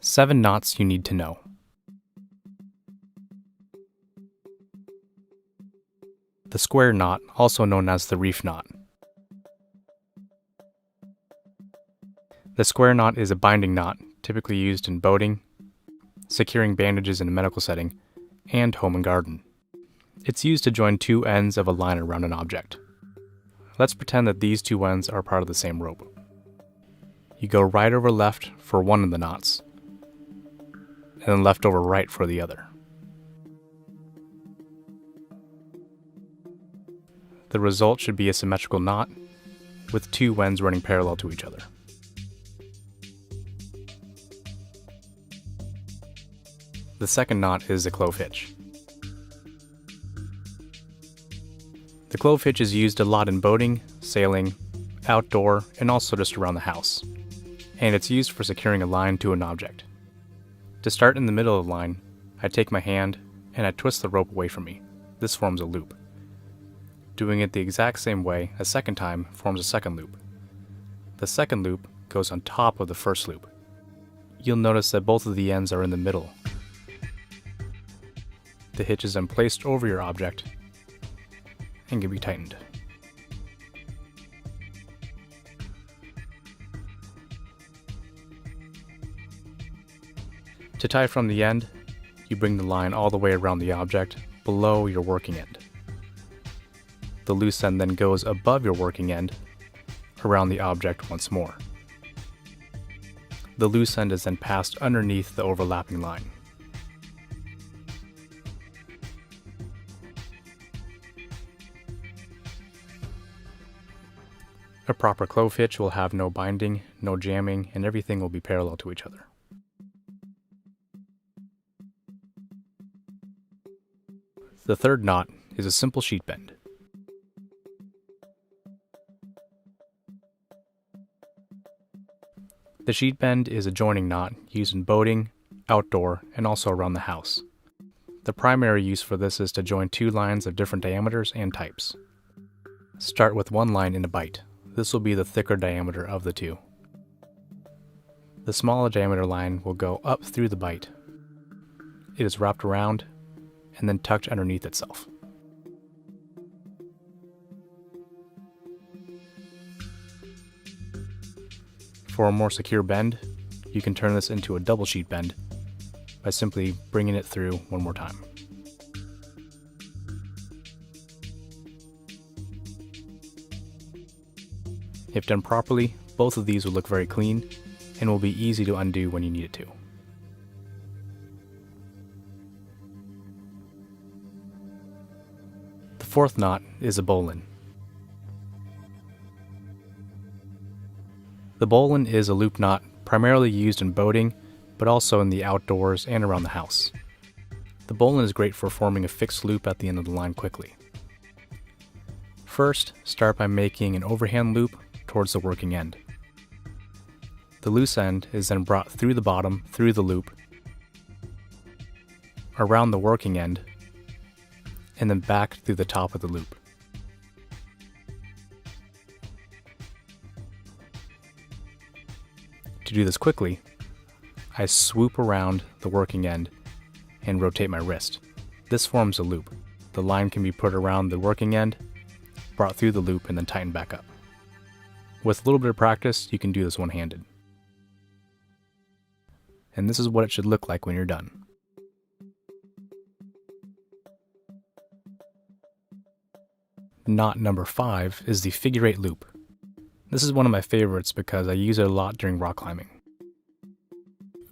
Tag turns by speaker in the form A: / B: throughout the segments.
A: 7 knots you need to know. The square knot, also known as the reef knot. The square knot is a binding knot, typically used in boating, securing bandages in a medical setting, and home and garden. It's used to join two ends of a line around an object. Let's pretend that these two ends are part of the same rope. You go right over left for one of the knots, and then left over right for the other. The result should be a symmetrical knot with two ends running parallel to each other. The second knot is the clove hitch. The clove hitch is used a lot in boating, sailing, outdoor, and also just around the house. And it's used for securing a line to an object. To start in the middle of the line, I take my hand and I twist the rope away from me. This forms a loop. Doing it the exact same way a second time forms a second loop. The second loop goes on top of the first loop. You'll notice that both of the ends are in the middle. The hitch is then placed over your object and can be tightened. To tie from the end, you bring the line all the way around the object below your working end. The loose end then goes above your working end around the object once more. The loose end is then passed underneath the overlapping line. A proper clove hitch will have no binding, no jamming, and everything will be parallel to each other. The third knot is a simple sheet bend. The sheet bend is a joining knot used in boating, outdoor, and also around the house. The primary use for this is to join two lines of different diameters and types. Start with one line in a bight. This will be the thicker diameter of the two. The smaller diameter line will go up through the bight. It is wrapped around and then tucked underneath itself. For a more secure bend, you can turn this into a double sheet bend by simply bringing it through one more time. If done properly, both of these will look very clean and will be easy to undo when you need it to. The fourth knot is a bowline. The bowline is a loop knot primarily used in boating, but also in the outdoors and around the house. The bowline is great for forming a fixed loop at the end of the line quickly. First, start by making an overhand loop towards the working end. The loose end is then brought through the bottom, through the loop, around the working end, and then back through the top of the loop. To do this quickly, I swoop around the working end and rotate my wrist. This forms a loop. The line can be put around the working end, brought through the loop, and then tightened back up. With a little bit of practice, you can do this one-handed. And this is what it should look like when you're done. Knot number 5 is the figure 8 loop. This is one of my favorites because I use it a lot during rock climbing.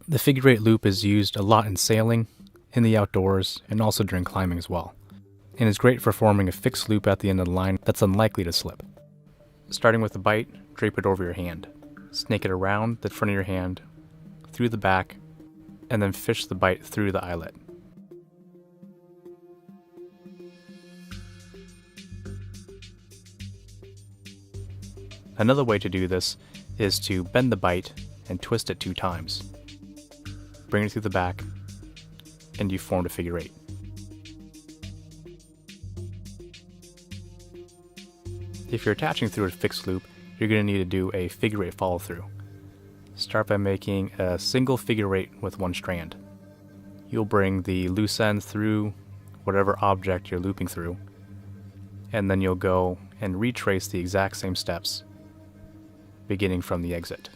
A: The figure 8 loop is used a lot in sailing, in the outdoors, and also during climbing as well, and is great for forming a fixed loop at the end of the line that's unlikely to slip. Starting with the bight, drape it over your hand. Snake it around the front of your hand, through the back, and then fish the bight through the eyelet. Another way to do this is to bend the bight and twist it 2 times. Bring it through the back, and you formed a figure 8. If you're attaching through a fixed loop, you're going to need to do a figure 8 follow through. Start by making a single figure eight with one strand. You'll bring the loose end through whatever object you're looping through, and then you'll go and retrace the exact same steps, beginning from the exit.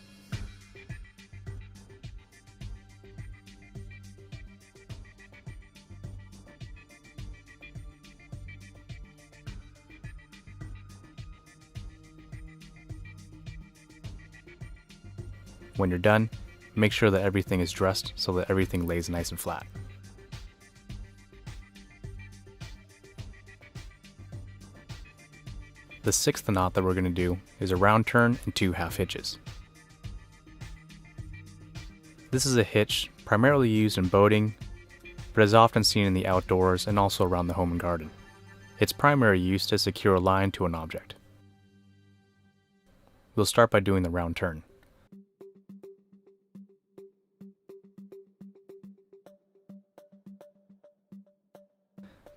A: When you're done, make sure that everything is dressed so that everything lays nice and flat. The sixth knot that we're going to do is a round turn and 2 half hitches. This is a hitch primarily used in boating, but is often seen in the outdoors and also around the home and garden. Its primary use is to secure a line to an object. We'll start by doing the round turn.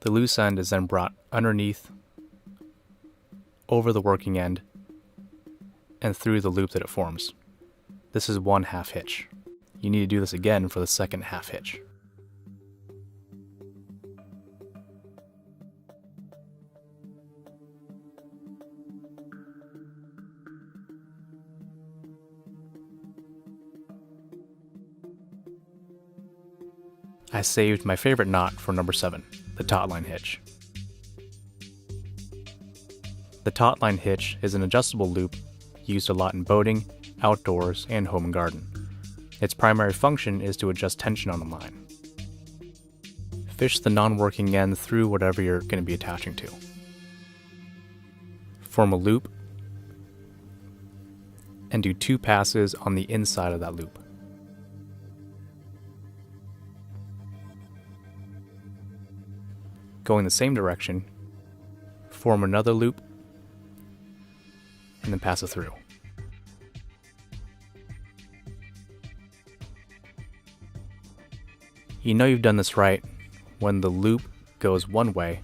A: The loose end is then brought underneath, over the working end, and through the loop that it forms. This is 1 half hitch. You need to do this again for the second half hitch. I saved my favorite knot for number 7, the taut line hitch. The taut line hitch is an adjustable loop used a lot in boating, outdoors, and home and garden. Its primary function is to adjust tension on the line. Fish the non-working end through whatever you're going to be attaching to. Form a loop and do 2 passes on the inside of that loop. Going the same direction, form another loop, and then pass it through. You know you've done this right when the loop goes one way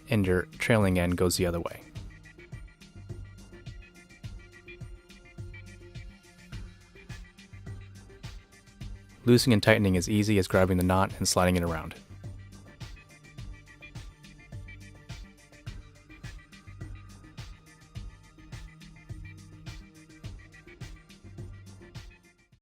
A: and your trailing end goes the other way. Loosening and tightening is easy as grabbing the knot and sliding it around.